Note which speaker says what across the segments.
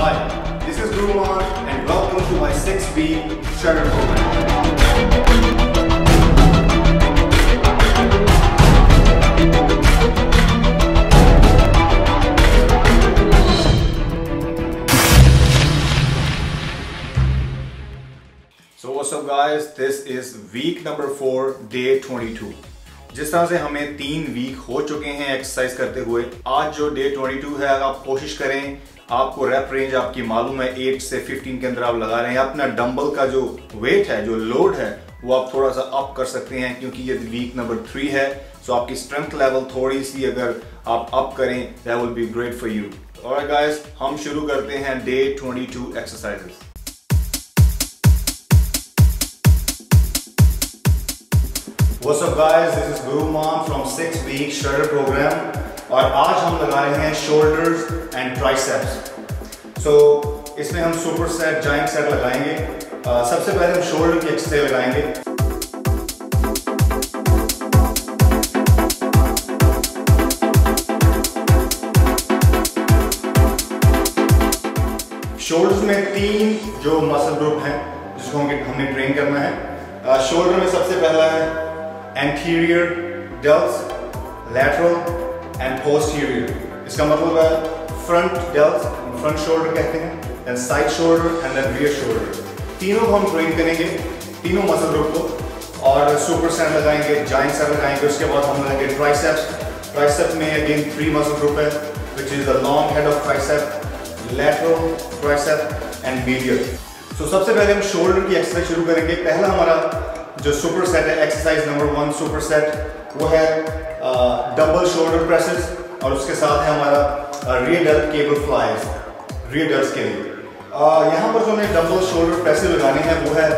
Speaker 1: Hi, this is Guru Mohan and welcome to my 6-week shredder program. So what's up guys, this is week number 4, day 22. जिस तरह से हमें 3 week हो चुके हैं exercise करते हुए, आज जो डे 22 है, आप कोशिश करें, आपको रेप रेंज आपकी मालूम है 8 से 15 के अंदर आप लगा रहे हैं। अपना डंबल का जो वेट है, जो लोड है, वो आप थोड़ा सा अप कर सकते हैं क्योंकि ये वीक नंबर 3 है। सो आपकी स्ट्रेंथ लेवल थोड़ी सी अगर आप अप करें, that will be great for you. Alright guys, हम शुरू करते हैं day 22 exercises. What's up guys, this is Guru Mohan from 6-week shredder program और आज हम लगा रहे हैं shoulders and triceps। So इसमें हम सुपर सेट, जाइंट सेट लगाएंगे। सबसे पहले हम शोल्डर की एक्सरसाइज लगाएंगे। शोल्डर्स में 3 जो मसल ग्रुप हैं जिसको हमने ट्रेन करना है। शोल्डर में सबसे पहला है anterior delts, lateral and posterior। इसका मतलब है front delts, front shoulder कहते हैं, then side shoulder and then rear shoulder। तीनों को हम ट्रेन करेंगे, तीनों मसल ग्रुप को, और सुपर सेट लगाएंगे, जाइंट सेट लगाएंगे। उसके बाद हम लगाएंगे ट्राइसेप्स। ट्राइसेप्स में अगेन 3 मसल ग्रुप है, which is the long head of tricep, lateral tricep and medial। So सबसे पहले हम शोल्डर की एक्सरसाइज शुरू करेंगे। पहला हमारा जो सुपर सेट है, एक्सरसाइज नंबर 1 सुपर सेट, वो है डबल शोल्डर प्रेसेस और उसके साथ है हमारा rear dealt cable flies, rear delts के लिए। यहाँ पर जो हमें डबल शोल्डर प्रेसेस लगाने हैं वो है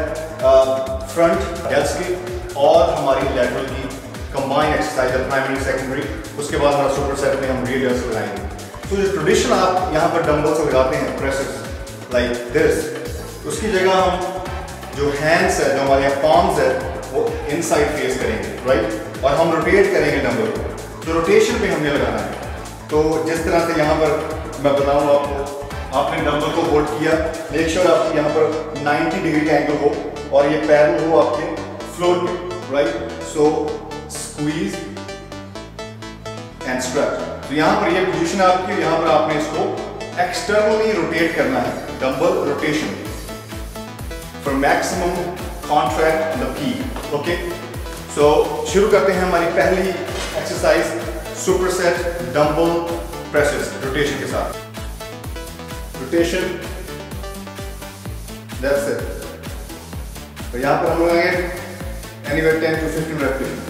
Speaker 1: फ्रंट डेल्ट्स की और हमारी लेटरल की कंबाइन एक्सरसाइज है, प्राइमरी सेकेंडरी। उसके बाद हमारा सुपर सेट में हम रियर डेल्ट्स लगाएंगे। तो जो ट्रेडिशनल आप यहाँ पर डंबल से लगाते हैं प्रेसेस लाइक दिस, उसकी जगह हम जो हैंड्स है, जो हमारे पाम्स है, वो इनसाइड फेस करेंगे, राइट, और हम रोटेट करेंगे डंबल को। तो रोटेशन पे हमने लगाना है। तो जिस तरह से यहाँ पर मैं बताऊँ आपको, आपने डंबल को होल्ड किया, मेक श्योर आपकी यहाँ पर 90 डिग्री का एंगल हो और ये पैरेलल हो आपके फ्लोर पे, right. So squeeze and stretch. तो यहाँ पर ये पोजीशन है आपकी, यहाँ पर आपने इसको एक्सटर्नली रोटेट करना है, dumbbell rotation for maximum contract on the peak। okay, so शुरू करते हैं हमारी पहली exercise, super set dumbbell presses rotation के साथ। Rotation, that's it। तो यहाँ पर हम लगाएंगे anywhere 10 to 15 repetition.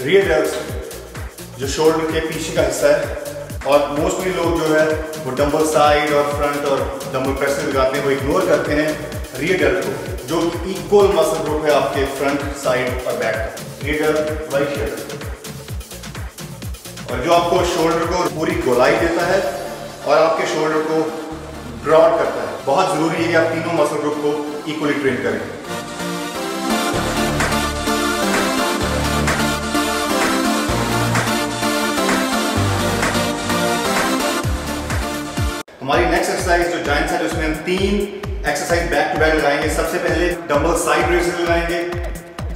Speaker 1: Rear delts जो शोल्डर के पीछे का हिस्सा है, और मोस्टली लोग जो है वो डंबल साइड और फ्रंट और डंबल प्रेस लगाते हैं, वो इग्नोर करते हैं रियर डेल्ट को, जो इक्वल मसल ग्रुप है आपके फ्रंट, साइड और back. Rear dealt right here, और जो आपको शोल्डर को पूरी गोलाई देता है और आपके शोल्डर को ब्रॉड करता है। बहुत जरूरी है कि आप तीनों मसल ग्रुप को इक्वली ट्रेन करें। जॉइंट सेट उसमें हम 3 एक्सरसाइज बैक टू बैक लगाएंगे। सबसे पहले डंबल साइड रेज लगाएंगे,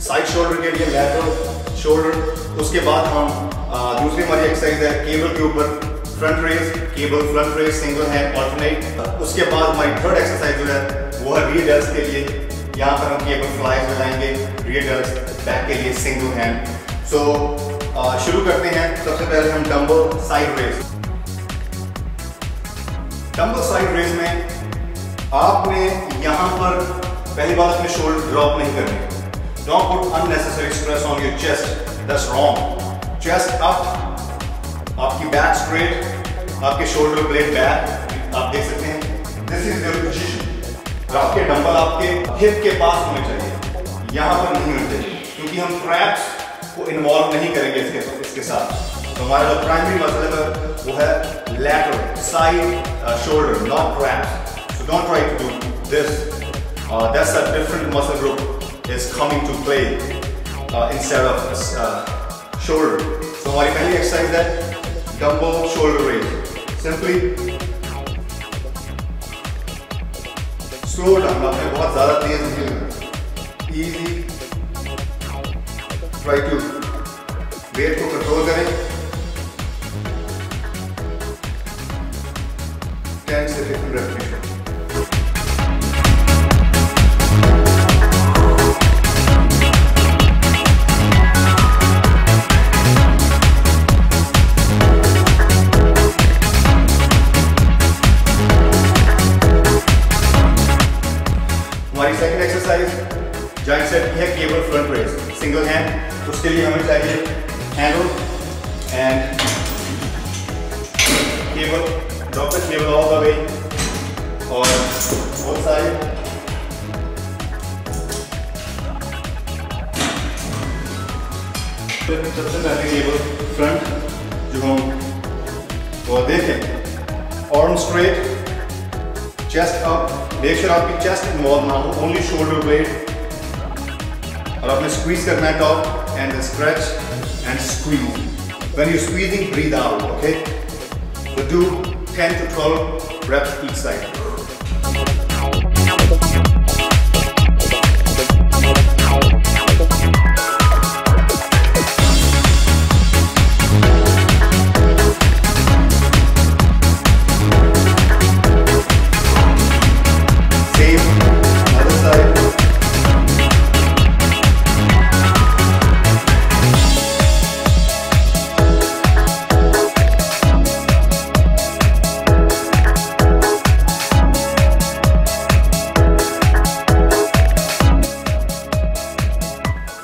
Speaker 1: साइड शोल्डर के लिए लैटरल शोल्डर। उसके बाद हम दूसरी हमारी एक्सरसाइज है केबल के ऊपर front raise, cable front raise single hand alternate. उसके बाद हमारी थर्ड एक्सरसाइज जो है वो है रियर डेल्ट्स के लिए। यहाँ पर हम केबल फ्लाइज लगाएंगे, रियर डेल्ट्स बैक के लिए सिंगल हैंड। सो शुरू करते हैं। सबसे पहले हम dumbbell side raise. Dumbbell side raise में आपने यहाँ पर पहली बात अपने शोल्डर ड्रॉप नहीं करने। Don't put unnecessary stress on your chest. That's wrong. Chest up, आपकी बैक स्ट्रेट, आपके शोल्डर ब्लेड बैक, आप देख सकते हैं। This is your position. और आपके डंबल आपके हिप के पास होने चाहिए, यहाँ पर नहीं होने चाहिए, क्योंकि हम ट्रैप्स को इन्वॉल्व नहीं करेंगे इसके साथ। तो हमारा जो प्राइमरी मसल है वो है lateral, side shoulder, not traps. So don't try to do this. That's a different muscle group is coming to play instead of shoulder. So हमारी पहली एक्सरसाइज है dumbbell shoulder raise. Simply slow down, आपने बहुत ज्यादा तेज नहीं करना, easy. Try to weight को कंट्रोल करें। 10 से 15 रेपिटेशन। हमारी सेकंड एक्सरसाइज जॉइंट सेट की है cable front raise single hand. उसके लिए हमें चाहिए handle and cable, drop the cable all the way और बोथ साइड। सबसे पहले केबल फ्रंट जो हम वो देखें, arm straight, chest up. Make sure आपकी चेस्ट इन्वॉल्व ना हो, ओनली शोल्डर ब्लेड। और आपने स्क्वीज करना है top and stretch and squeeze. When you squeezing breathe out, okay. So do 10 to 12 reps each side.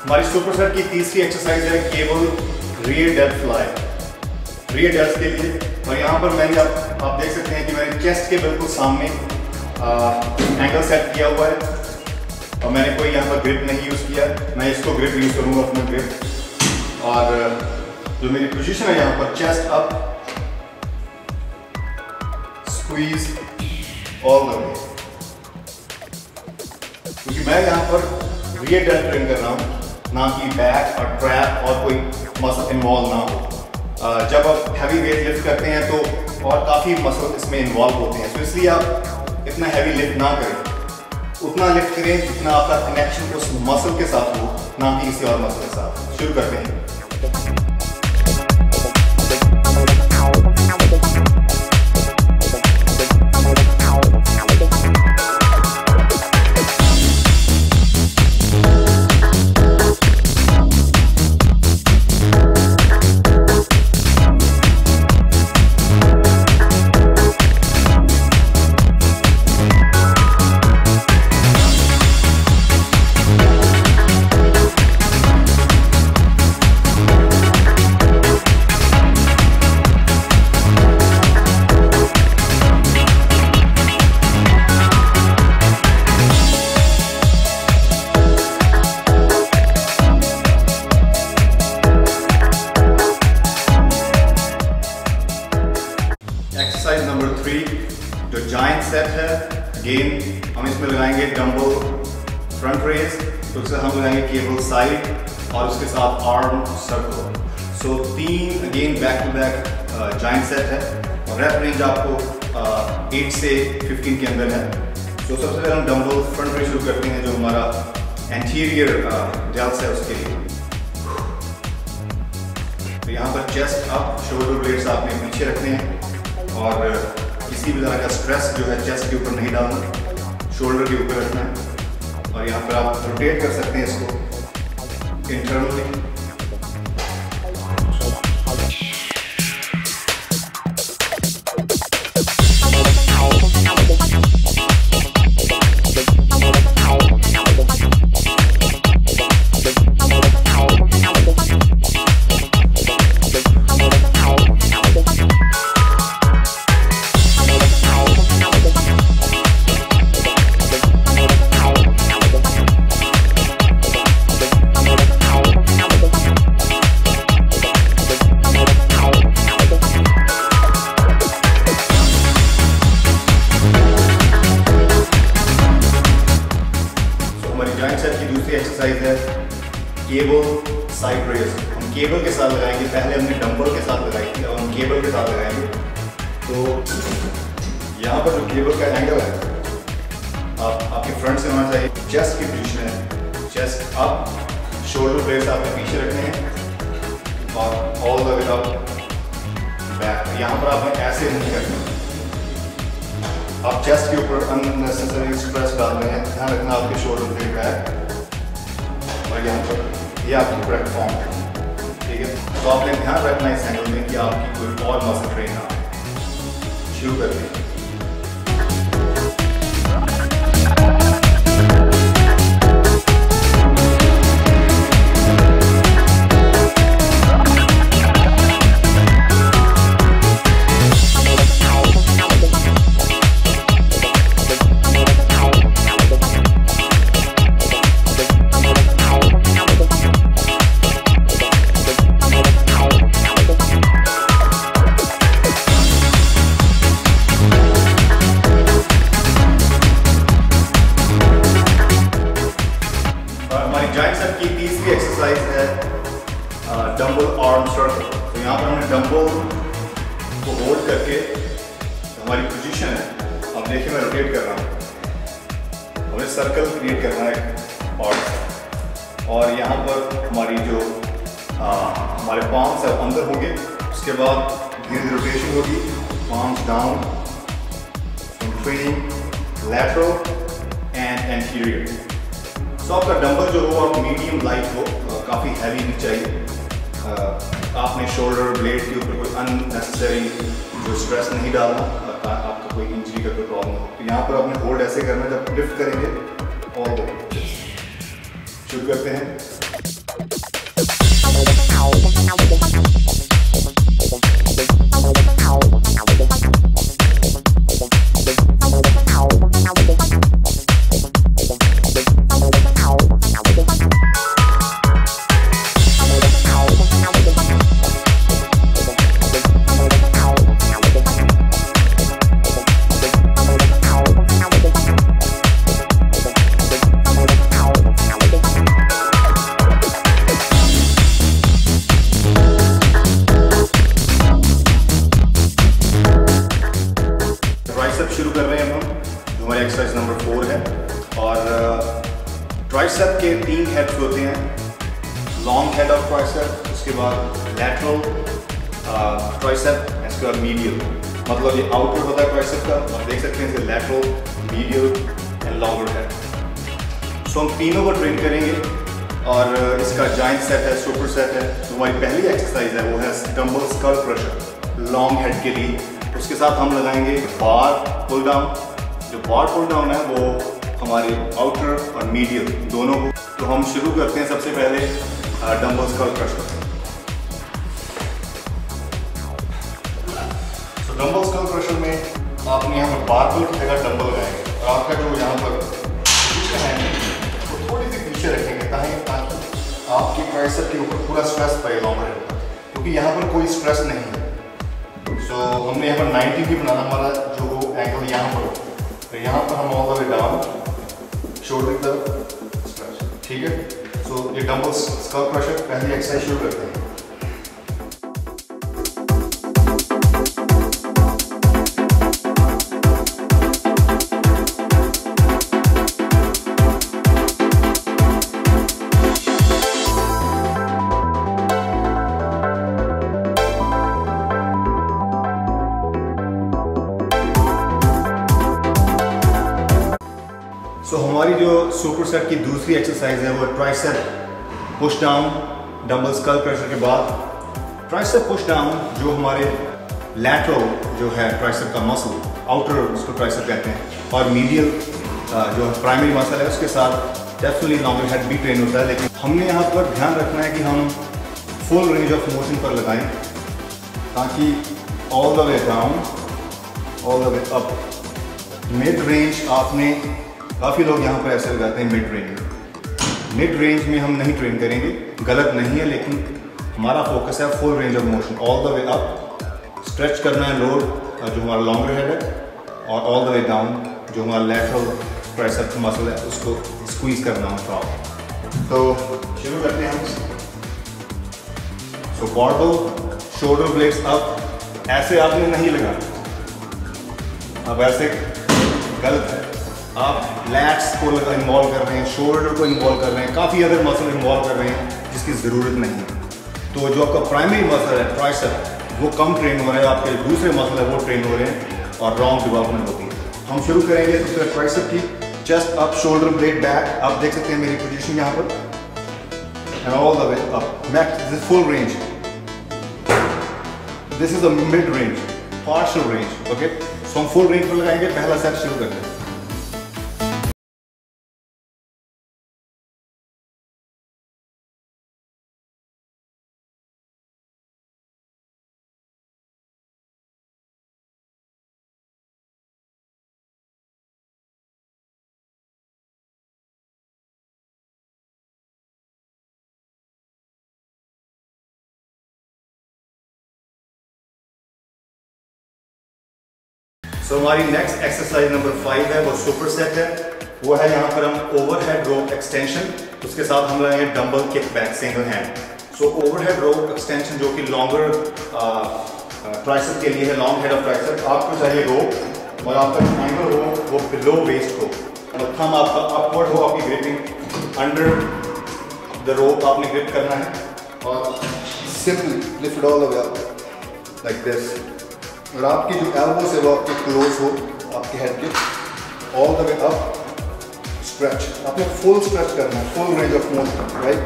Speaker 1: हमारी सुपरसेट की तीसरी एक्सरसाइज है cable rear delt fly, rear delts के लिए। और यहाँ पर मैंने आप देख सकते हैं कि मैंने चेस्ट के बिल्कुल सामने एंगल सेट किया हुआ है और मैंने कोई यहाँ पर ग्रिप नहीं यूज़ किया। मैं इसको ग्रिप यूज़ करूँगा, अपना ग्रिप। और जो मेरी पोजीशन है यहाँ पर chest up, squeeze all the वे, क्योंकि मैं यहाँ पर रियर डेल्ट ट्रेन कर रहा हूँ, ना कि बैक और ट्रैप और कोई मसल इन्वॉल्व ना हो। जब आप हैवी वेट लिफ्ट करते हैं तो और काफ़ी मसल इसमें इन्वॉल्व होते हैं, तो इसलिए आप इतना हैवी लिफ्ट ना करें। उतना लिफ्ट करें जितना आपका कनेक्शन उस मसल के साथ हो, ना कि किसी और मसल के साथ। शुरू करते हैं। एक्सरसाइज नंबर 3 जो जॉइंट सेट है, अगेन हम इसमें लगाएंगे डंबल फ्रंट रेज, तो उससे हम लगाएंगे केबल साइड और उसके साथ arm circle. So 3 again back to back joint set है और रेप रेंज आपको 8 से 15 के अंदर है। तो सबसे पहले हम डंबल फ्रंट से शुरू करते हैं, जो हमारा एंटीरियर डेल्स है उसके लिए। तो यहाँ पर चेस्ट अप, शोल्डर ब्लेड्स आपने पीछे रखने हैं और किसी भी तरह का स्ट्रेस जो है चेस्ट के ऊपर नहीं डालना, शोल्डर के ऊपर रखना है। और यहाँ पर आप रोटेट कर सकते हैं इसको इंटरनली। एक्सरसाइज है केबल साइड रेज। हम केबल के साथ लगाएंगे, पहले हमने डंबल के साथ लगाई थी, अब हम केबल के साथ लगाएंगे। तो यहाँ पर जो केबल का एंगल है आपके फ्रंट से होना चाहिए, चेस्ट की पोजीशन है, चेस्ट अप, शोल्डर ब्लेड्स आपने पीछे रखने हैं और all the way up back. यहाँ पर आपने ऐसे नहीं करना, आप चेस्ट के ऊपर अननेसेसरी स्ट्रेस डाल रहे हैं। ध्यान रखना आपके शोल्डर ब्लेड बैक और यहाँ पर ये आपकी करेक्ट फॉर्म है, ठीक है। तो आपने ध्यान रखना इस एंगल में कि आपकी कोई और मसल ट्रेन ना। शुरू करते हैं। की तीसरी एक्सरसाइज है डंबल आर्म सर्कल। तो यहाँ पर हमने डंबल को होल्ड करके हमारी पोजीशन है, अब देखिए मैं रोटेट कर रहा हूँ, हमें सर्कल क्रिएट करना है और यहाँ पर हमारी जो हमारे पाम्स है अंदर होंगे, उसके बाद धीरे धीरे रोटेशन होगी, palms down, training lateral and anterior. तो आपका डंबल जो हो आप मीडियम लाइट हो, काफ़ी हैवी नहीं चाहिए। आपने शोल्डर ब्लेड के ऊपर कोई अननेसेसरी जो स्ट्रेस नहीं डालना, आपका कोई इंजरी का कोई प्रॉब्लम हो। तो यहाँ पर आपने होल्ड ऐसे करना, जब लिफ्ट करेंगे और शुरू करते हैं। शुरू कर रहे हैं हम, जो हमारी एक्सरसाइज नंबर 4 है। और ट्राइसेप के 3 हेड्स होते हैं, लॉन्ग हेड ऑफ ट्राइसेप, उसके बाद लैटरल ट्राइसेप, इसके बाद मीडियल। मतलब ये आउटर होता है ट्राइसेप का, आप देख सकते हैं, lateral, medial and longer head. So हम तीनों को ट्रेन करेंगे और इसका जॉइंट सेट है, सुपर सेट है। तो हमारी पहली एक्सरसाइज है वो है dumbbell skull crusher long head के लिए। उसके साथ हम लगाएंगे बार पुल डाउन। जो बार पुल डाउन है वो हमारे आउटर और मीडियल दोनों को। तो हम शुरू करते हैं सबसे पहले डंबल स्कल क्रशर। तो डंबल स्कल क्रशर में आपने यहाँ पर बार पुल की जगह डंबल लगाएंगे और आपका जो यहाँ पर पीछे है वो थोड़ी सी पीछे रखेंगे ताकि आपकी ट्राइसेप के ऊपर पूरा स्ट्रेस पाए लॉन्ग हेड, क्योंकि यहाँ पर कोई स्ट्रेस नहीं है। तो हमने यहाँ पर 90 भी बनाना, हमारा जो एंगल यहाँ पर हो, तो यहाँ पर हम all the way down, shoulder की तरफ स्ट्रेच, ठीक है। सो ये डंबल स्कल क्रशर पहली एक्सरसाइज शुरू करते हैं। हमारी जो सुपर सेट की दूसरी एक्सरसाइज है वो tricep push down dumbbell skull pressure के बाद। ट्राइसेप पुश डाउन जो हमारे लैटरल जो है ट्राइसेप का मसल, आउटर उसको ट्राइसेप कहते हैं, और मीडियल जो प्राइमरी मसल है उसके साथ डेफिनेटली लॉन्गर हेड भी ट्रेन होता है। लेकिन हमने यहाँ पर ध्यान रखना है कि हम फुल रेंज ऑफ मोशन पर लगाएं ताकि all the way down, all the way up. Mid range आपने, काफ़ी लोग यहाँ पर ऐसे लगाते हैं मिड रेंज। मिड रेंज में हम नहीं ट्रेन करेंगे, गलत नहीं है, लेकिन हमारा फोकस है full range of motion, all the way up. Stretch करना है लोअर जो हमारा लॉन्गर हेड है, और ऑल द वे डाउन जो हमारा लैटरल ट्राइसेप मसल है उसको स्क्वीज करना है ट्रॉप। तो शुरू करते हैं हम। सो बारबेल, शोल्डर ब्लेड्स अप, ऐसे आपने नहीं लगाना, अब ऐसे गलत है। आप लैट्स को इन्वॉल्व कर रहे हैं, शोल्डर को इन्वॉल्व कर रहे हैं, काफ़ी अदर मसल इन्वॉल्व कर रहे हैं जिसकी ज़रूरत नहीं है। तो जो आपका प्राइमरी मसल है ट्राइसेप वो कम ट्रेन हो रहे हैं, आपके दूसरे मसल है वो ट्रेन हो रहे हैं और रॉन्ग डेवलपमेंट होती है। हम शुरू करेंगे दूसरे ट्राइसेप की। Chest up, shoulder blade back. आप देख सकते हैं मेरी पोजीशन यहाँ पर, and all the way up. Max, this full range, this is the mid range, partial range. Okay, so हम फुल रेंज पर लगाएंगे। पहला सेट शुरू करते हैं। सो हमारी नेक्स्ट एक्सरसाइज नंबर 5 है, वो सुपर सेट है। वो है यहाँ पर हम ओवरहेड रोप एक्सटेंशन, उसके साथ हम लगाएंगे dumbbell kick back single hand. So overhead rope extension जो कि लॉन्गर ट्राइसेप के लिए है, लॉन्ग हेड ऑफ ट्राइसेप। आपको चाहिए रोप और आपका एंगल हो वो बिलो वेस्ट हो, और थंब आपका अपवर्ड हो, आपकी ग्रिपिंग अंडर द रोप आपने ग्रिप करना है, और simply lift all the way up like this. और आपकी जो एल्बोस है वो आपके क्लोज हो आपके हेड के, all the way up. Stretch, आपने फुल स्ट्रेच करना है, full range of motion, right.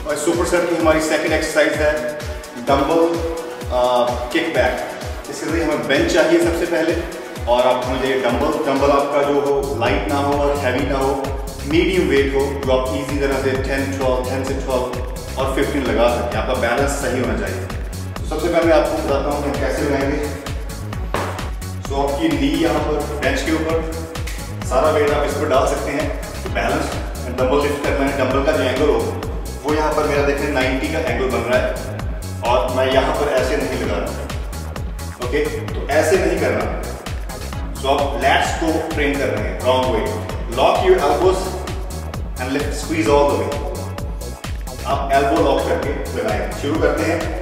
Speaker 1: और सुपर सेट की हमारी सेकंड एक्सरसाइज है डंबल किक बैक। इसके लिए हमें बेंच चाहिए सबसे पहले, और आप हमें चाहिए डंबल आपका जो हो लाइट ना हो और हैवी ना हो, मीडियम वेट हो, जो आप इजी तरह से 10 से 12 और 15 लगा सकते हैं। आपका बैलेंस सही होना चाहिए। तो सबसे पहले आपको बताता हूँ कि कैसे लगाएंगे। सो आपकी नी यहाँ पर बेंच के ऊपर, सारा वेट आप इस पर डाल सकते हैं। बैलेंस डंबल लिफ्ट करना है। डंबल का जो एंगल हो वो यहाँ पर मेरा देखें 90 का एंगल बन रहा है, और मैं यहाँ पर ऐसे नहीं लगा रहा। ओके, तो ऐसे नहीं करना। सो आप लैट्स को ट्रेन कर रहे हैं wrong way. Lock your elbows and lift, squeeze all the वे। आप एल्बो लॉक करके लगाएं। शुरू करते हैं।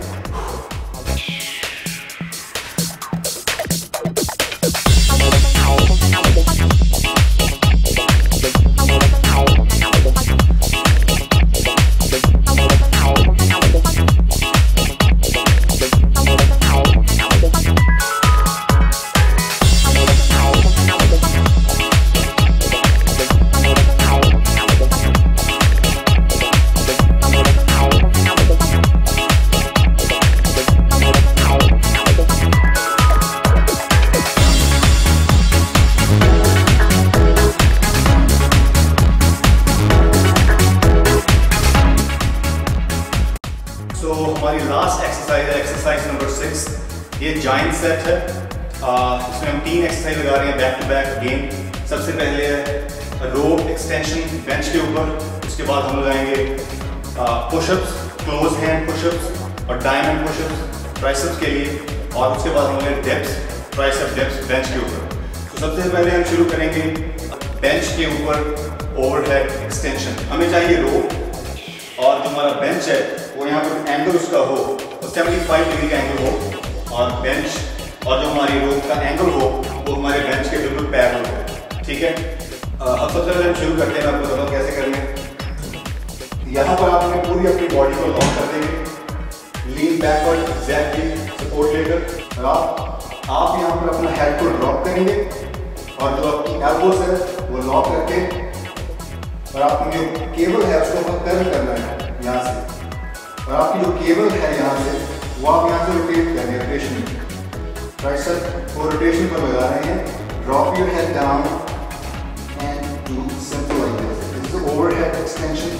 Speaker 1: हमारी लास्ट एक्सरसाइज है एक्सरसाइज नंबर 6। ये जॉइंट सेट है। इसमें हम 3 एक्सरसाइज लगा रहे हैं बैक टू बैक गेम। सबसे पहले है रोप एक्सटेंशन बेंच के ऊपर, उसके बाद हम लगाएंगे पुशअप्स, क्लोज हैंड पुशअप्स और डायमंड पुशअप्स ट्राइसेप्स के लिए, और उसके बाद हम लगाएंगे डेप्स, ट्राइसेप डेप्स बेंच के ऊपर। तो सबसे पहले हम शुरू करेंगे बेंच के ऊपर ओवरहेड एक्सटेंशन। हमें चाहिए रोप, और जो हमारा बेंच है वो यहाँ पर एंगल उसका हो तो 75 डिग्री का एंगल हो, और बेंच और जो हमारी रोप का एंगल हो वो हमारे बेंच के बिल्कुल पैरेलल हो। ठीक है, अब सबसे पहले हम शुरू करते हैं। मैं आपको बताऊँ कैसे करने। यहाँ पर आपने पूरी अपनी बॉडी को लॉक कर देंगे, लीन बैकवर्ड एग्जैक्टली सपोर्ट लेकर, और आप यहाँ पर अपना हेड को ड्रॉप करेंगे और जो आपकी एल्बोस है वो लॉक करके, और आपकी जो केबल है उसको टर्न करना है यहाँ से, और आपकी जो केबल है यहाँ से वो आप यहाँ से रोटेट करेंगे रोटेशन में। राइट सर वो रोटेशन पर लगा रहे हैं, drop your head down and do simple like this. This is overhead extension.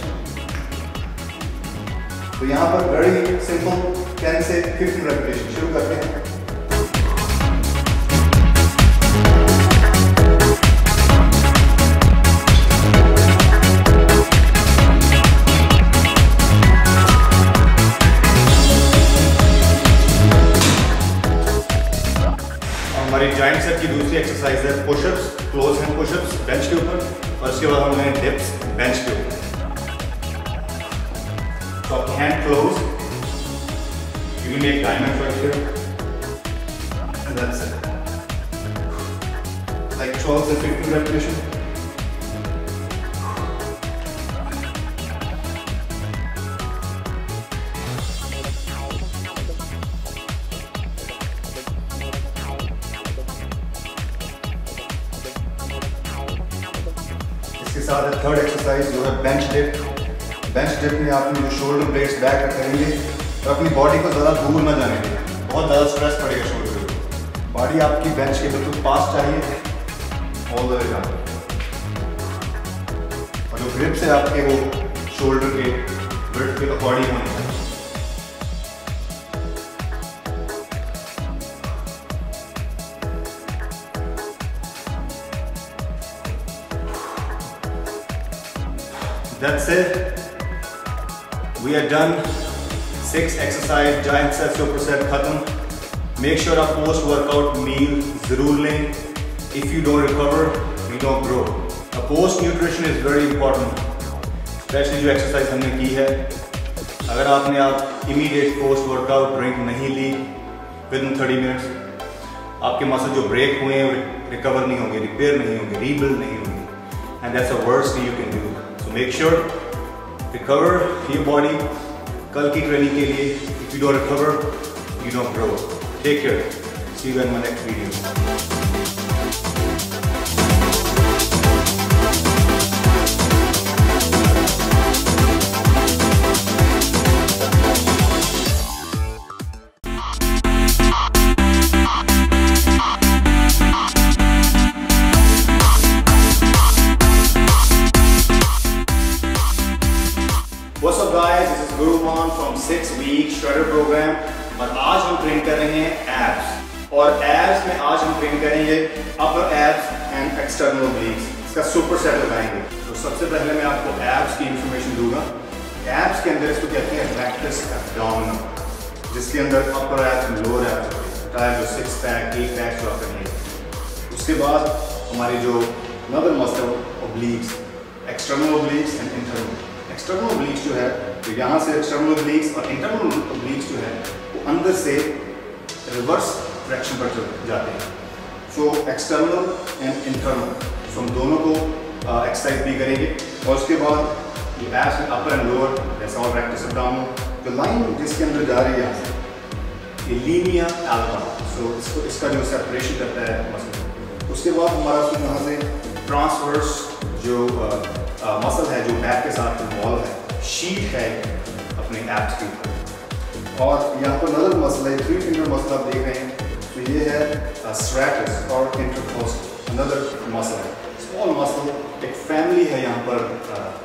Speaker 1: तो यहाँ पर वेरी सिंपल 10 से 15 रेपिटेशन शुरू करते हैं। हमारी जॉइंट सेट की दूसरी एक्सरसाइज है pushups, close hand pushups bench के ऊपर, और उसके बाद हम लेंगे डिप्स बेंच के ऊपर। तो आप hand close, you will make diamond right here and that's it, like 12 से 15 रेपिटेशन। इसके साथ थर्ड एक्सरसाइज जो है बेंच डिप। बेंच डिप में आपने जो शोल्डर ब्लेड्स बैक करेंगे तो अपनी बॉडी को ज़्यादा दूर ना जाने दें, बहुत ज़्यादा स्ट्रेस पड़ेगा शोल्डर पे। बॉडी आपकी बेंच के बिल्कुल पास चाहिए, ऑल द वे डाउन, और जो ग्रिप्स है आपके वो शोल्डर के ब्रेड के अकॉर्डिंग होने चाहिए। That's it. We are done. 6 exercise giant sets ऊपर सेट खत्म। Make sure आप post workout meal जरूर लें। If you don't recover, you don't grow. Post nutrition is very important. Especially जो exercise हमने की है, अगर आपने immediate post workout drink नहीं ली within 30 minutes, आपके मसल जो break हुए हैं recover नहीं होंगे, repair नहीं होंगे, rebuild नहीं होंगे, and that's the worst thing you can do. So make sure recover your body कल की ट्रेनिंग के लिए। If you don't recover, you don't grow. Take care. See you in my next video. What's up guys, this is Guruman from 6-week shredder program, और आज हम train कर रहे हैं एब्स, और एब्स में आज हम ट्रेन करेंगे अपर एब्स एंड एक्सटर्नल ओब्लिक्स। इसका सुपर सेट लगाएंगे। तो सबसे पहले मैं आपको एब्स की इंफॉर्मेशन दूंगा। एब्स के अंदर इसको कहते हैं रेक्टस एब्डोमिनल, जिसके अंदर अपर एब्स लोअर एब्स होता है, जो 6 पैक 8 पैक जो करेंगे। उसके बाद हमारी जो another muscle obliques, external obliques and internal. External obliques जो है तो यहाँ से एक्सटर्नल ओब्लिक्स और इंटरनल ओब्लिक्स जो है वो अंदर से रिवर्स डायरेक्शन पर जाते हैं। सो एक्सटर्नल एंड इंटरनल, सो हम दोनों को एक्सरसाइज भी करेंगे। और उसके बाद ये एब्स में अपर एंड लोअर, जैसा और रेक्टस एब्डोमिनल, जो लाइन जिसके अंदर जा रही है यहाँ से, ये लीनिया एल्बा, सो इसका जो सेपरेशन करता है मसल। उसके बाद हमारा यहाँ से ट्रांसवर्स जो मसल है, जो बैक के साथ वॉल है, शीट है अपने एब्स के ऊपर। और यहाँ पर अनदर मसल है, 3 फिंगर मसल आप देख रहे हैं, तो ये है स्ट्रैटस और इंटरकोस्टल, अनदर मसल है, स्मॉल मसल। एक फैमिली है यहाँ पर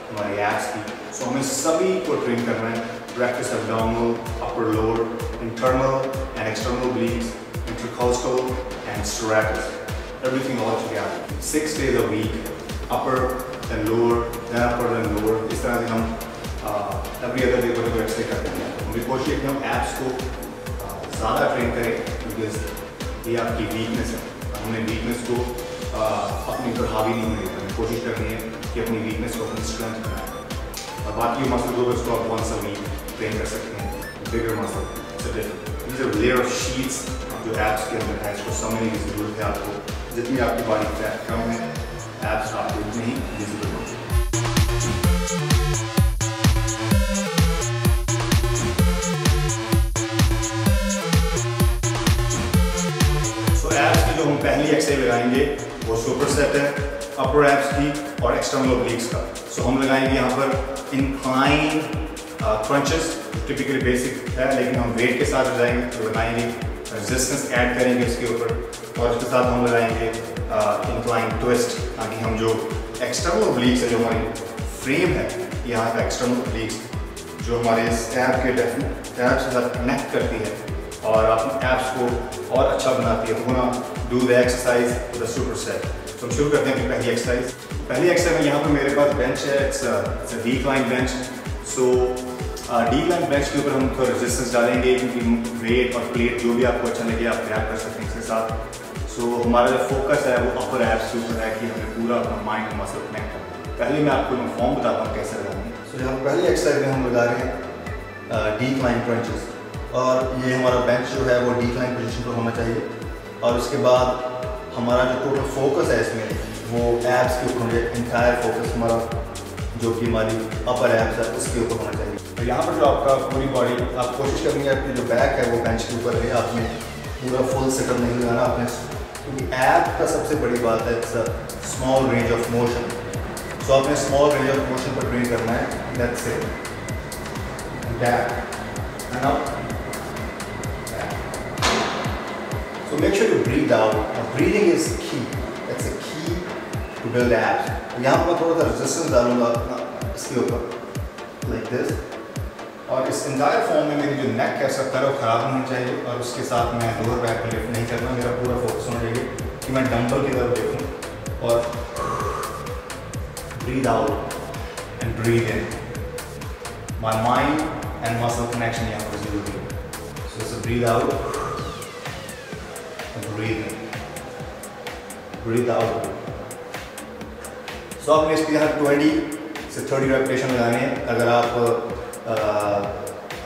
Speaker 1: हमारे एब्स की। सो हमें सभी को ट्रेन करना है, rectus abdominal, upper lower, internal and external obliques, intercostal and stratus, everything all together, 6 days a week, upper then lower, then upper then lower। इस तरह से हम every other day को एक्सरसाइज करते हैं। हमें कोशिश है कि हम एब्स को ज़्यादा ट्रेन करें, क्योंकि ये आपकी वीकनेस है। हमने वीकनेस को अपनी पर हावी नहीं होने देना, कोशिश करनी है कि अपनी वीकनेस को अपनी स्ट्रेंथ बनाएं। और बाकी मसल जो इसको आप once a week ट्रेन कर सकते हैं, बिगर मसल से different. these are layer of sheets जो एब्स के अंदर है, इसको समझने की ज़रूरत है आपको। जितनी आपकी बॉडी फैट कम है, एब्स आपको उतने ही विजिबल होंगे। जो हम पहली एक्सरसाइज लगाएंगे वो सुपरसेट है अपर एब्स की और एक्सटर्नल ओब्लिक्स का। सो हम लगाएंगे यहाँ पर इंक्लाइन क्रंचेस, टिपिकली बेसिक है, लेकिन हम वेट के साथ जाएंगे तो लगाएंगे, रेजिस्टेंस ऐड करेंगे उसके ऊपर, और उसके साथ हम लगाएंगे इंक्लाइन ट्विस्ट, ताकि हम जो एक्सटर्नल ओब्लिक्स है, जो हमारी फ्रेम है यहाँ का एक्सटर्नल ओब्लिक्स जो हमारे इस ऐप के ऐप से साथ कनेक्ट करती है और अपने ऐप्स को और अच्छा बनाती है, तो होना do the exercise with the superset. तो हम शुरू करते हैं अपनी पहली एक्सरसाइज। पहली एक्सरसाइज में यहाँ पर मेरे पास बेंच है, it's a decline bench. So decline bench के ऊपर हम थोड़ा रेजिस्टेंस डालेंगे, क्योंकि वेट और प्लेट जो भी आपको अच्छा लगे आप ग्रैब कर सकते हैं इसके साथ। सो हमारा जो फोकस है वो अपर एब्स के ऊपर है कि हमें पूरा अपना माइंड मसल कनेक्ट करना है। पहले मैं आपको फॉर्म बताता हूँ कैसे लगाएंगे। सो यहाँ पहली एक्सरसाइज में हम लगा रहे हैं डिक्लाइन क्रंचेस, और ये हमारा बेंच जो है वो डिक्लाइन पोजीशन पर होना चाहिए, और उसके बाद हमारा जो टोटल फोकस है इसमें वो एब्स के ऊपर, इंटायर फोकस हमारा जो कि हमारी अपर एब्स है उसके ऊपर होना चाहिए। तो यहाँ पर जो आपका पूरी बॉडी, आप कोशिश करेंगे आपकी जो बैक है वो बेंच के ऊपर है, आपने पूरा फुल सेटअप नहीं लगाना आपने, क्योंकि ऐप का सबसे बड़ी बात है it's a small range of motion. So आपने स्मॉल रेंज ऑफ मोशन पर ट्रेन करना है, let's say back and up. So make sure you breathe out. Now, breathing is key. That's the key to build abs. यहाँ पर थोड़ा सा resistance डालूंगा इसके ऊपर, like this. और इस entire form में मेरी जो neck है उसका कर्व खराब होना चाहिए, और उसके साथ मैं lower back को lift नहीं करना, मेरा पूरा focus होना चाहिए कि मैं डंबल की तरफ देखूँ, और breathe out and breathe in. My mind and muscle connection यहाँ पर जरूरी है. So it's a breathe out. Breathe in, breathe out. So आपने इसके यहाँ 20 से 30 रेपिटेशन लगाने हैं। अगर आप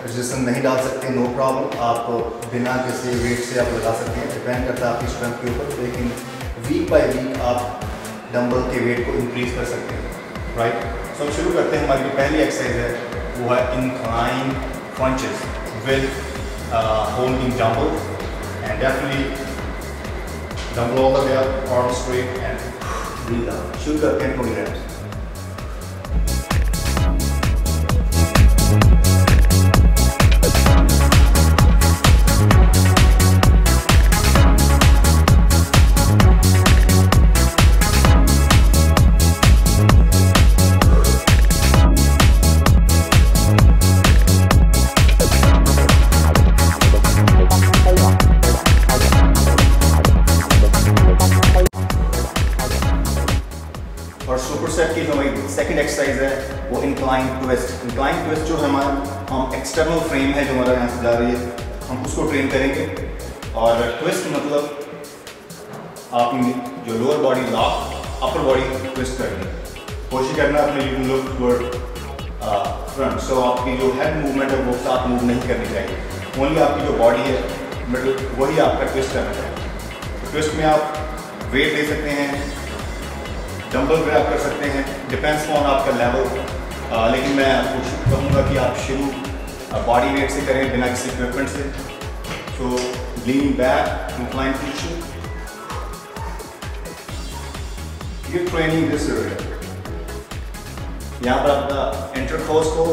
Speaker 1: रेजिस्टेंस नहीं डाल सकते नो प्रॉब्लम, आप बिना किसी वेट से आप लगा सकते हैं, डिपेंड करता है आपकी स्ट्रेंथ के ऊपर, लेकिन वीक बाय वीक आप डंबल के वेट को इंक्रीज कर सकते हैं, राइट। सो शुरू करते हैं। हमारी पहली एक्सरसाइज है वो है incline crunches with holding dumbbell, and definitely dumbbell all the way up, arm straight and breathe out. शुरू करते हैं 20 reps. और सुपरसेट की जो हमारी सेकंड एक्सरसाइज है वो इंक्लाइन ट्विस्ट। इंक्लाइन ट्विस्ट जो हमारा हम एक्सटर्नल फ्रेम है जो हमारा यहाँ से जा रही है, हम उसको ट्रेन करेंगे। और ट्विस्ट मतलब आपकी जो lower body lock, upper body twist करनी, कोशिश करना अपने यू लुक टुवर्ड फ्रंट। सो आपकी जो हेड मूवमेंट है वो साथ मूव नहीं करनी चाहिए, ओनली आपकी जो बॉडी है मिडल वही आपका ट्विस्ट करना चाहिए। तो ट्विस्ट में आप वेट ले सकते हैं, डंबल ग्रैब कर सकते हैं, डिपेंड्स ऑन आपका लेवल, लेकिन मैं आपको कहूँगा कि आप शुरू बॉडी वेट से करें बिना किसी इक्विपमेंट से। So leaning back, incline position, ये ट्रेनिंग दिस एरिया। यहाँ पर आपका intercostal,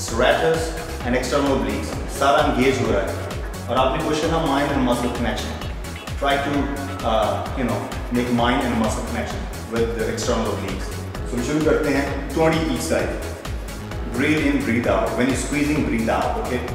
Speaker 1: serratus and external obliques सारा एंगेज हो रहा है, और आपने कोशिश करना mind and muscle connection, try to make mind and muscle connection with the external obliques. So शुरू करते हैं 20 each side. Breathe in, breathe out. When you're squeezing, breathe out. Okay.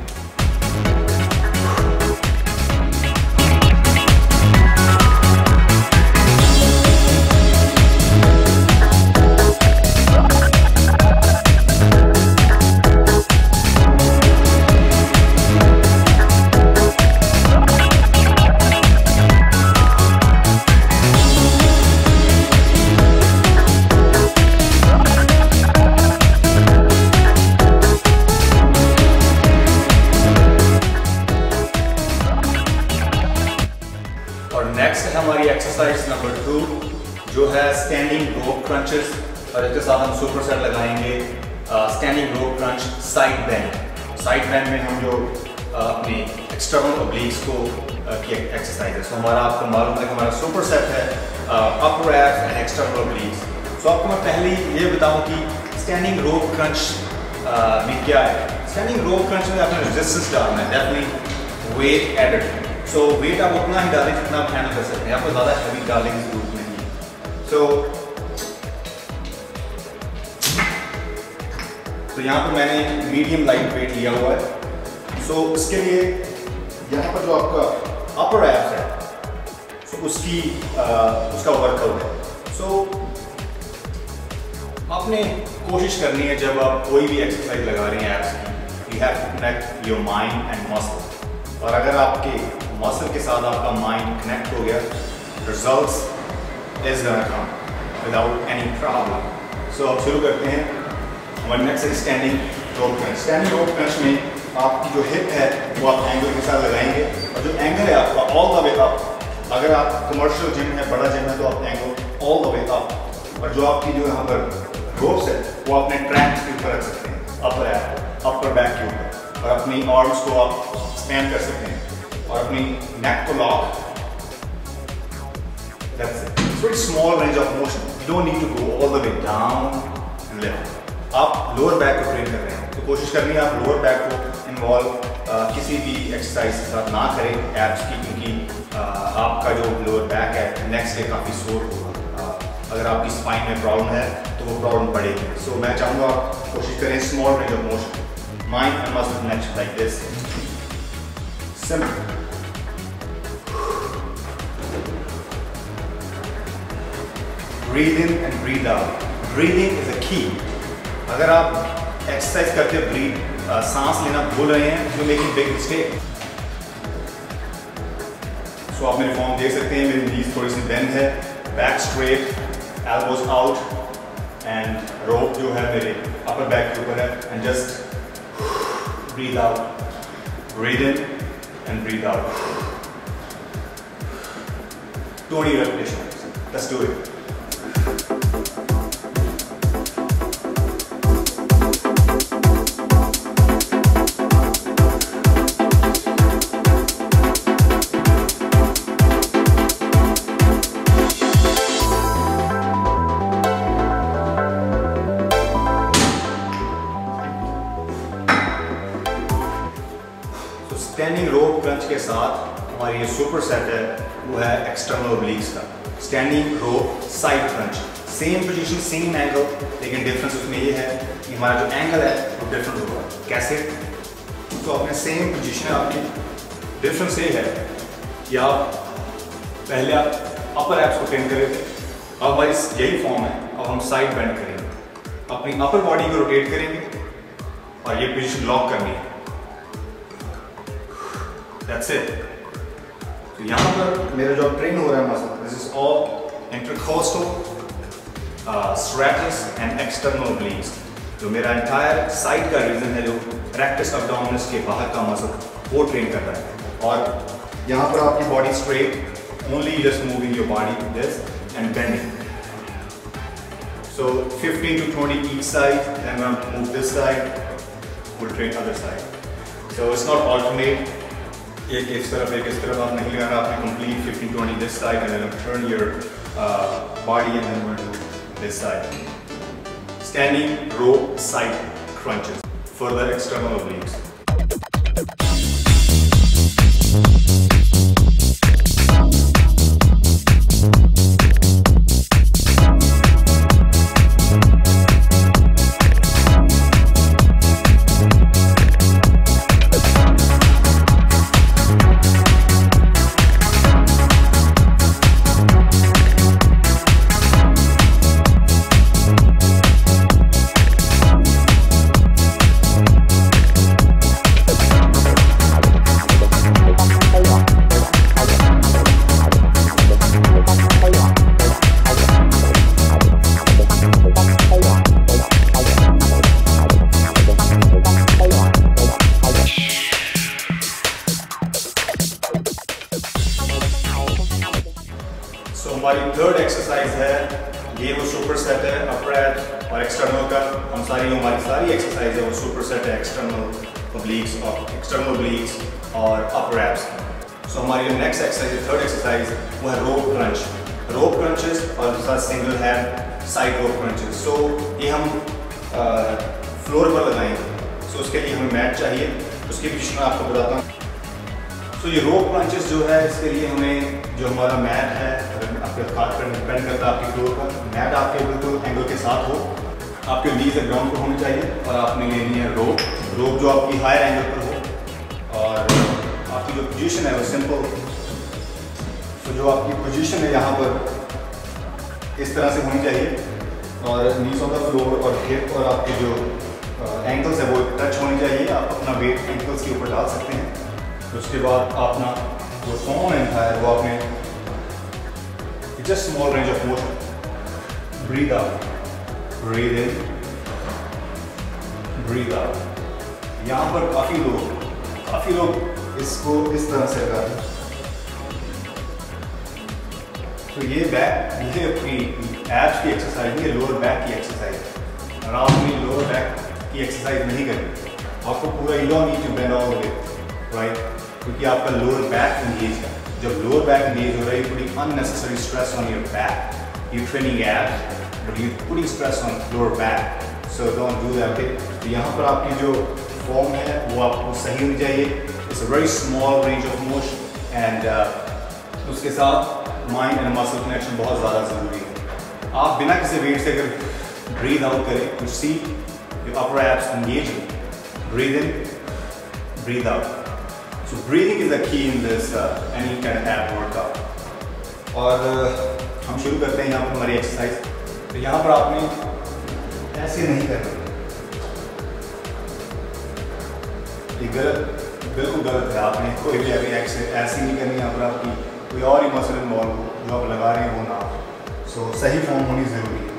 Speaker 1: Next है हमारी एक्सरसाइज नंबर 2 जो है standing रोप crunches, और इसके साथ हम सुपरसेट लगाएंगे standing rope crunch side bend. Side bend में हम जो अपनी एक्सटर्नल ओब्लिक्स को की एक्सरसाइज है। सो हमारा आपको मालूम है कि हमारा सुपर सेट है अपर एब्स एंड एक्सटर्नल ओब्लिक्स। सो आपको मैं पहले ये बताऊं कि स्टैंडिंग रोप क्रंच में क्या है। स्टैंडिंग रोप क्रंच में आपने रेजिस्टेंस डालना है, डेफिनेटली वेट एडेड। सो वेट आप उतना ही डालें जितना आप हैंडल कर सकते हैं, आपको ज़्यादा हैवी डालने की जरूरत नहीं है। तो यहाँ पर मैंने मीडियम लाइट वेट लिया हुआ है। सो इसके लिए यहाँ पर जो आपका अपर एब्स है उसका वर्कआउट है। सो आपने कोशिश करनी है जब आप कोई भी एक्सरसाइज लगा रहे हैं एब्स की, you have to connect your mind and muscle. और अगर आपके मसल के साथ आपका माइंड कनेक्ट हो गया, results is gonna come without any problem. So अब शुरू करते हैं। हमारी नेक्स्ट है standing rope crunch. Standing rope crunch में आपकी जो हिप है वो आप एंगल के साथ लगाएंगे, और जो एंगल है आपका ऑल द वे अप। अगर आप कमर्शियल जिम है, बड़ा जिम है, तो आप angle all the way up. और जो आपकी जो यहाँ पर रोप्स है वो अपने ट्रैक के ऊपर रख सकते हैं, अपर बैक के ऊपर, और अपनी आर्म्स को आप स्पैन कर सकते हैं और अपनी नेक को lock. That's it. It's very small range of motion. You don't need to go all the way down and lift. आप लोअर बैक को ट्रेन कर रहे हैं तो कोशिश करनी है आप लोअर बैक को इन्वॉल्व किसी भी एक्सरसाइज के साथ ना करें एब्स की, क्योंकि आपका जो लोअर बैक है नेक्स्ट डे काफ़ी सोर होगा। अगर आपकी स्पाइन में प्रॉब्लम है तो वो प्रॉब्लम बढ़ेगी। सो मैं चाहूँगा आप कोशिश करें small range of motion, mind and muscle connection like this, simple. Breathe in and breathe out. Breathing is a key. अगर आप एक्सरसाइज करते सांस लेना भूल रहे हैं, you're making big mistake. So आप मेरी फॉर्म देख सकते हैं, मेरी नीज थोड़ी सी बेंड है, back straight, elbows out, and rope जो है मेरे अपर बैक के ऊपर है, and just breathe out, breathe in and breathe out. 20 repetitions. Let's do it. Standing rope crunch के साथ हमारी ये सुपर सेट है वो है एक्सटर्नल ओब्लिक्स का standing rope side crunch. Same position, same angle, लेकिन डिफरेंस उसमें ये है कि हमारा जो एंगल है वो डिफरेंट होगा। कैसे? तो अपने सेम पोजीशन है आपकी, डिफरेंस ये है कि आप पहले आप अपर एब्स को ट्रेन कर रहे थे, अब हमारी यही फॉर्म है, अब हम साइड बेंड करेंगे, अपनी अपर बॉडी को रोटेट करेंगे और ये पोजीशन लॉक करनी है। That's it. तो यहाँ पर मेरा जो ट्रेन हो रहा है muscle, this is all intercostal, stratus and external obliques. जो मेरा एंटायर साइड का रीजन है, जो रेक्टस एब्डोमिनस के बाहर का मसल वो ट्रेन कर रहा है। और यहाँ पर आपकी body straight, only just moving your body this and bending. So 15 to 20 each side, then I'm going to move this side, we'll train other side. So it's not alternate. एक इस तरफ एक इस तरफ आप नहीं लगाना, आपने complete 15-20 this side and then turn your body and then we'll do this side. Standing rope side crunches for the external obliques. हमारी थर्ड एक्सरसाइज है, ये वो सुपर सेट है अपर एब्स और एक्सटर्नल का। हमारी सारी एक्सरसाइज है वो सुपर सेट है एक्सटर्नल ओब्लिक्स और अपर एब्स। सो हमारी जो नेक्स्ट एक्सरसाइज, थर्ड एक्सरसाइज, वो है रोप क्रंच। रोप क्रंचेस और दूसरा सिंगल हैंड साइड रोप क्रंचेस। सो ये हम फ्लोर पर लगाएंगे। सो उसके लिए हमें मैट चाहिए, उसके पीछे मैं आपको बताता हूँ। तो ये रोप क्रंचेस जो है, इसके लिए हमें जो हमारा मैट है, आपके हाथ पर डिपेंड करता है आपकी फ्लोर पर, मैट आपके बिल्कुल एंगल के साथ हो, आपके नीज ग्राउंड पर होनी चाहिए और आपने लेनी है रोप जो आपकी हायर एंगल पर हो और आपकी जो पोजीशन है वो सिंपल। तो जो आपकी पोजीशन है यहाँ पर इस तरह से होनी चाहिए और नीज ऑन द फ्लोर और हिप और आपके जो एंकल्स है वो टच होनी चाहिए। आप अपना वेट एंकल्स के ऊपर डाल सकते हैं। उसके बाद अपना जो फॉर्म है वो आपने just small range of motion, breathe out, breathe in, breathe out. यहाँ पर काफ़ी लोग इसको इस तरह से कर रहे हैं। तो ये अपनी एब्स की एक्सरसाइज है, लोअर बैक की एक्सरसाइज है और आप अपनी लोअर बैक की एक्सरसाइज नहीं करेंगे। आपको पूरा you don't need to bend all the way, right, क्योंकि आपका लोअर बैक एंगेज है। जब लोअर बैक एंगेज हो रहा है, you putting unnecessary stress on your back, you training abs but you putting stress on lower back, so don't do that. तो यहाँ पर आपकी जो फॉर्म है वो आपको सही होनी चाहिए। It's a very small range of motion and उसके साथ माइंड एंड मसल कनेक्शन बहुत ज़्यादा ज़रूरी है। आप बिना किसी वेट से अगर ब्रीद आउट करें, you see your upper abs engaging, breathe in, breathe out. So breathing is the key in this any kind of ab workout। और हम शुरू करते हैं यहाँ पर हमारी एक्सरसाइज। तो यहाँ पर आपने ऐसे नहीं करना, ये बिल्कुल गलत है। आपने कोई भी अभी ऐसी नहीं करनी, यहाँ पर आपकी कोई और ही मसल इन्वॉल्व हो, जो आप लगा रहे हैं वो ना हो। सो सही फॉर्म होनी ज़रूरी है।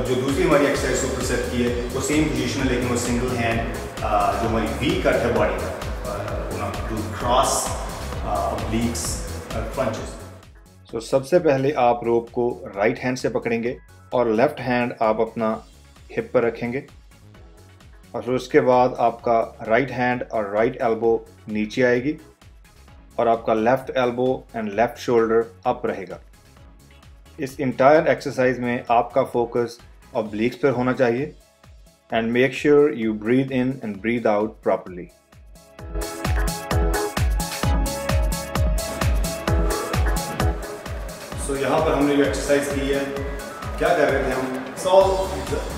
Speaker 1: जो दूसरी हमारी एक्सरसाइज ऊपर सेट की है वो सेम पोजीशन है, लेकिन वो सिंगल हैंड जो हमारी वी कट है बॉडी का, टू क्रॉस ऑब्लिक्स क्रंचेस। सो सबसे पहले आप रोप को राइट हैंड से पकड़ेंगे और लेफ्ट हैंड आप अपना हिप पर रखेंगे और फिर उसके बाद आपका राइट हैंड और राइट एल्बो नीचे आएगी और आपका left elbow and left shoulder up रहेगा। इस इंटायर एक्सरसाइज में आपका फोकस ऑब्लिक्स पर होना चाहिए and make sure you breathe in and breathe out properly. So यहाँ पर हमने जो एक्सरसाइज की है, क्या कर रहे थे हम,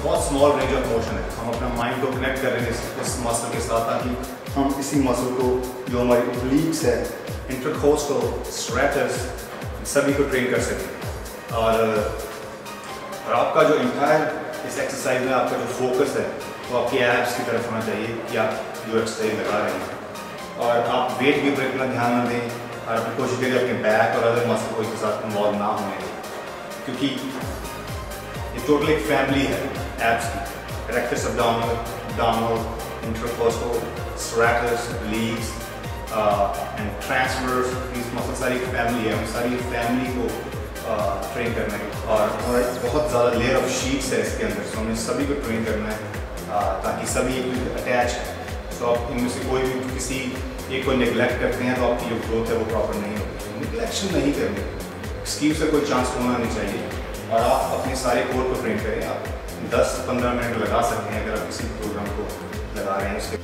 Speaker 1: बहुत स्मॉल रेंज ऑफ मोशन है। हम अपना माइंड को कनेक्ट कर रहे हैं इस मसल के साथ, ताकि हम इसी मसल को जो हमारी ऑब्लिक्स है, इंटरकोस्टल, स्ट्रेटस, सभी को ट्रेन कर सकें। और आपका जो इंटायर इस एक्सरसाइज में आपका जो फोकस है वो आपकी एब्स की तरफ होना चाहिए कि आप जो एक्सरसाइज लगा रहे हैं। और आप वेट के ऊपर इतना ध्यान ना दें और अपनी कोशिश करिए अपने बैक और अदर मसल को इसके साथ इन्वॉल्व ना होने दें, क्योंकि ये टोटल एक फैमिली है एब्स की। Rectus abdominal, intercostal, serratus, obliques and transverse, इस मसल सारी फैमिली है। हम सारी फैमिली को ट्रेन करना है और बहुत ज़्यादा लेयर ऑफ शीट्स है इसके अंदर, सो हमें सभी को ट्रेन करना है ताकि सभी एक अटैच है। सो आप इनमें से कोई भी किसी एक को नेगलेक्ट करते हैं तो आपकी जो ग्रोथ है वो प्रॉपर नहीं होती। निगलेक्शन नहीं करनी, एक्सक्यूज से कोई चांस होना नहीं चाहिए और आप अपने सारे कोर को ट्रेन करें। आप 10-15 मिनट लगा सकते हैं अगर आप किसी प्रोग्राम को लगा रहे हैं उसके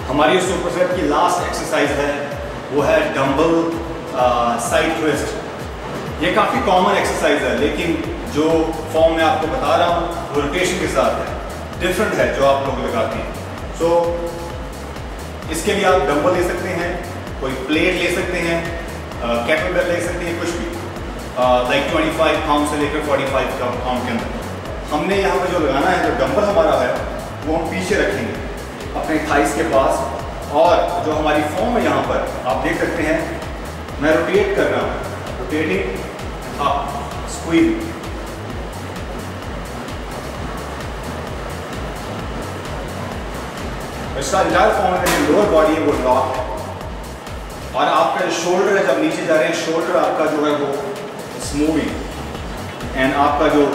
Speaker 1: हमारी सुपरसेट की लास्ट एक्सरसाइज है वो है डंबल साइड ट्विस्ट। ये काफ़ी कॉमन एक्सरसाइज है, लेकिन जो फॉर्म मैं आपको बता रहा हूँ वो रोटेशन के साथ है, डिफरेंट है जो आप लोग लगाते हैं। सो इसके लिए आप डंबल ले सकते हैं, कोई प्लेट ले सकते हैं, कैटलबेल ले सकते हैं, कुछ भी लाइक 25 पाउंड से लेकर 45 पाउंड के अंदर। हमने यहाँ पर जो लगाना है, जो डंबल हमारा है वो हम पीछे रखेंगे अपने थाइस के पास, और जो हमारी फॉर्म है यहाँ पर आप देख सकते हैं मैं रोटेट कर रहा हूँ, रोटेटिंग अप, स्क्वीज। इसका इंटायर फॉर्म है, लोअर बॉडी है वो लॉक है, और आपका जो शोल्डर है जब नीचे जा रहे हैं, शोल्डर आपका जो है वो मूविंग, एंड आपका जो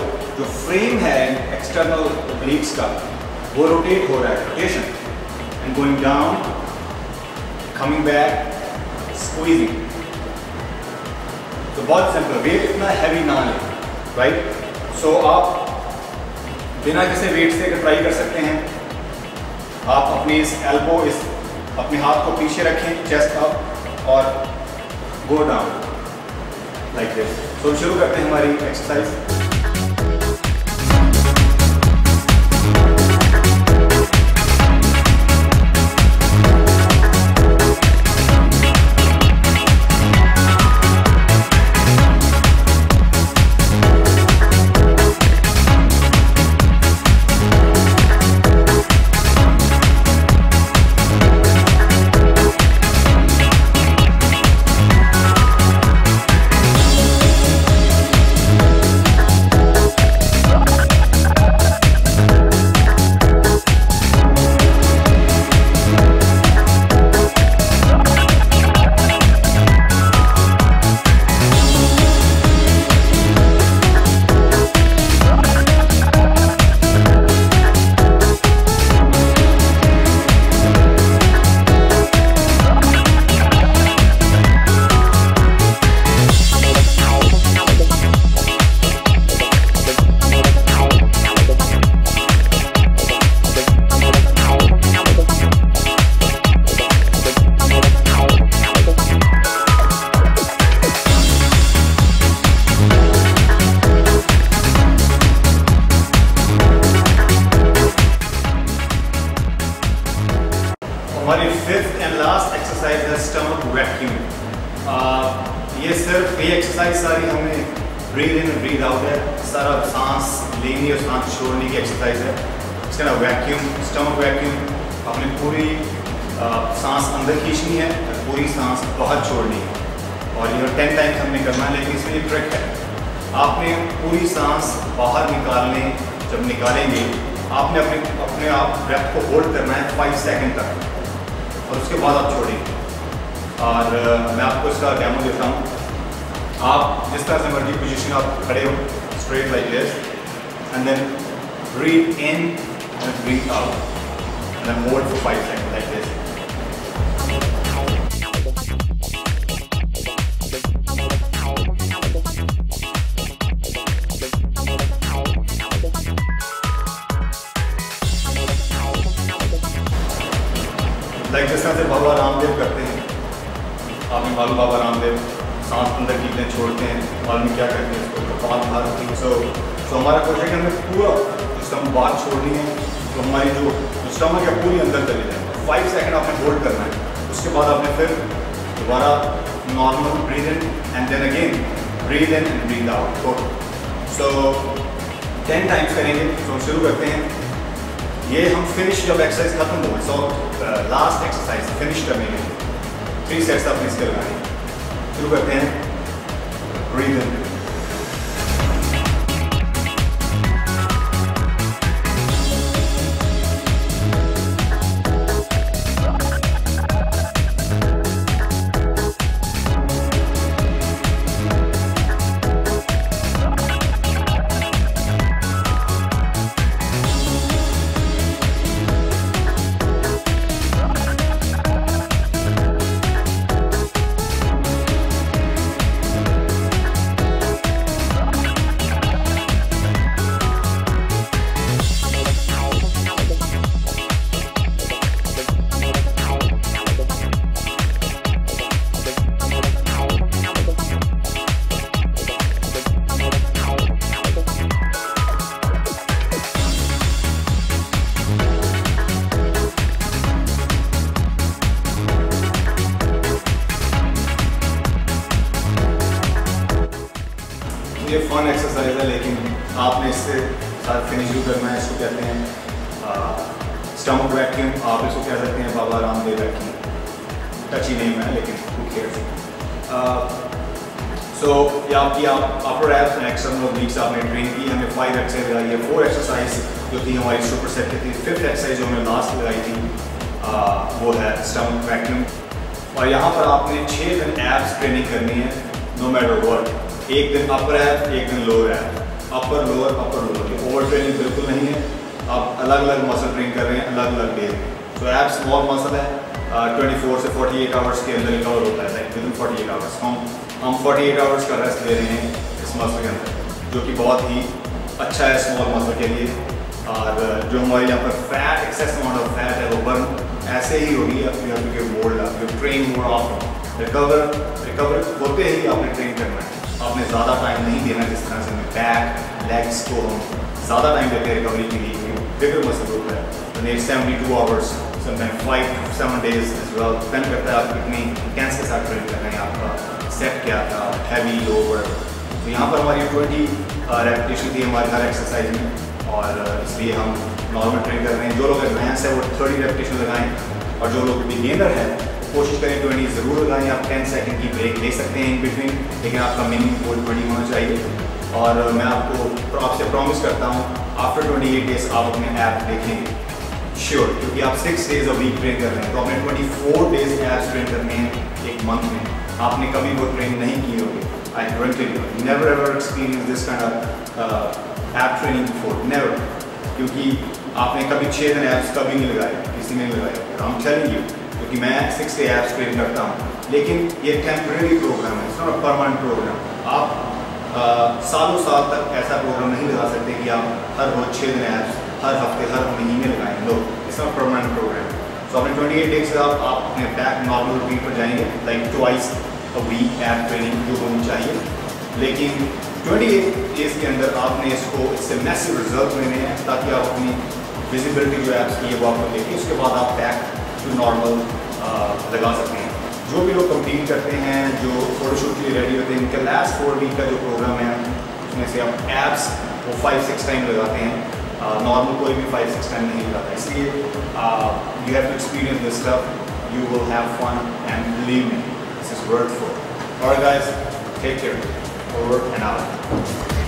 Speaker 1: फ्रेम है एक्सटर्नल ओब्लिक्स का वो रोटेट हो रहा है, rotation, and going down, coming back, squeezing. तो बहुत सिंपल, वेट इतना हैवी ना ले, राइट। सो आप बिना किसी वेट से ट्राई कर सकते हैं। आप अपनी इस एल्बो, इस अपने हाथ को पीछे रखें, चेस्ट अप और गो डाउन लाइक दिस। तो शुरू करते हैं हमारी एक्सरसाइज। हमारी फिफ्थ एंड लास्ट एक्सरसाइज है स्टमक वैक्यूम। ये सिर्फ ये एक्सरसाइज सारी हमने ब्रीद इन ब्रीद आउट है, सारा सांस लेनी और सांस छोड़ने की एक्सरसाइज है। इसका नाम वैक्यूम, स्टमक वैक्यूम। अपनी पूरी सांस अंदर खींचनी है, पूरी सांस बाहर छोड़नी है, और ये 10 टाइम्स हमने करना है। लेकिन इसमें एक ट्रिक है, आपने पूरी सांस बाहर निकालने, जब निकालेंगे आपने अपने आप ब्रेथ को होल्ड करना है 5 सेकंड तक, और उसके बाद आप छोड़ेंगे। और मैं आपको इसका डेमो देता हूँ। आप जिस तरह से मर्जी पोजीशन आप खड़े हो, straight like this, and then breathe in and breathe out, and then hold for 5 second like this. Like जिस तरह से बाबा रामदेव करते हैं, आपने मालूम बाबा रामदेव सांस अंदर खींचते हैं, छोड़ते हैं, मालूम क्या करते हैं, इसको कपाल बाहर। सो हमारा कोशिश है कि हमें पूरा स्टमक बाहर छोड़नी है, तो हमारी जो स्टमक है पूरी अंदर चली जाए। 5 सेकंड आपने होल्ड करना है, उसके बाद आपने फिर दोबारा normal breathe in and then again breathe in and breathe out. So 10 times करेंगे। तो शुरू करते हैं। ये हम फिनिश जब एक्सरसाइज खत्म हो, सो लास्ट एक्सरसाइज फिनिश करने के लिए 3 सेट्स आपने इसके लगाने। शुरू करते हैं। ब्रीद इन, ये फन एक्सरसाइज है, लेकिन आपने इससे साथ फिनिश भी करना है। इसको कहते हैं स्टमक वैक्यूम, आप इसको कह सकते हैं बाबा रामदेव वैक्यूम, टची नेम है लेकिन who cares। सो ये आपकी अपर एब्स एंड एक्सटर्नल ऑब्लिक्स आपने ट्रेन की। हमने 5 एक्सरसाइज लगाई है। 4 एक्सरसाइज जो थी हमारी सुपर सेट की थी। 5th एक्सरसाइज जो हमने लास्ट लगाई थी वो है स्टमक वैक्यूम। और यहाँ पर आपने 6 दिन एब्स ट्रेनिंग करनी है, नो मैटर व्हाट। एक दिन अपर एब्स, एक दिन lower abs, upper lower. Over training बिल्कुल नहीं है। आप अलग अलग मसल ट्रेन कर रहे हैं अलग अलग डे में। तो एब्स स्मॉल मसल है, 24 से 48 आवर्स के अंदर रिकवर होता है, लाइक विदिन 48 आवर्स। हम 48 आवर्स का रेस्ट ले रहे हैं इस मसल के अंदर, जो कि बहुत ही अच्छा है स्मॉल मसल के लिए। और जो हमारे यहाँ पर fat, excess amount of fat है वो बर्न ऐसे ही होगी। आप ट्रेन मोर ऑफ रिकवर होते ही आपने ट्रेन करना है। आपने ज़्यादा टाइम नहीं देना, जिस तरह से हमें बैक लेग्स को हम ज़्यादा टाइम देते हैं रिकवरी के लिए। बिगर मसल ग्रुप है तो need 72 hours, sometime 5-7 days as well. Depend करता है आप कितनी इंटेंस के साथ ट्रेन कर रहे हैं, आपका सेट क्या था, हैवी लोअर। तो यहाँ पर हमारी 20 रेपिटेशन थी हमारी हर एक्सरसाइज में, और इसलिए हम नॉर्मल ट्रेन कर रहे हैं। जो लोग एडवांस है वो 30 रेपिटेशन लगाएं, और जो लोग बिगिनर है कोशिश करें 20 ज़रूर लगाएं। आप 10 सेकंड की ब्रेक ले सकते हैं इन बिटवीन, लेकिन आपका मिनिमम गोल 20 होना चाहिए। और मैं आपसे प्रॉमिस करता हूँ आफ्टर 28 डेज आप अपने ऐप देखेंगे श्योर, क्योंकि आप 6 days अ वीक ट्रेन कर रहे हैं। तो आपने 24 days ऐप्स ट्रेन करने हैं एक मंथ में। आपने कभी वो ट्रेन नहीं की होगी। I guarantee you never ever experience this kind of app training before, never. क्योंकि आपने कभी 6 दिन ऐप्स कभी नहीं लगाए, किसी ने नहीं लगाए। आई एम टेलिंग यू, क्योंकि मैं 6 day ऐप्स ट्रेन करता हूँ, लेकिन ये टेम्परेरी प्रोग्राम है, it's not a permanent programme. आप सालों साल तक ऐसा प्रोग्राम नहीं लगा सकते कि आप हर रोज 6 दिन ऐप्स हर हफ्ते हर महीने लगाएं। लो, इट्स नॉट परमानेंट प्रोग्राम। सो अपने 28 डेज से आप अपने बैक नॉर्मल रूटीन पर जाएंगे, like twice a week app training जो होनी चाहिए। लेकिन 28 डेज के अंदर आपने इससे मैसिव रिजल्ट लेने हैं, ताकि आप अपनी विजिबिलिटी जो ऐप्स की है वो आपको देखिए। उसके बाद आप बैक टू नॉर्मल लगा सकते हैं। जो भी लोग कंप्लीट करते हैं, जो फोटोशूट के लिए रेडी होते हैं, इनका लास्ट 4 वीक का जो प्रोग्राम है उसमें से आप एप्स वो 5-6 टाइम लगाते हैं। नॉर्मल कोई भी 5-6 टाइम नहीं लगाता। इसलिए you have to experience this stuff, you will have fun and believe me, this is worth for. Alright guys, take care, over and out.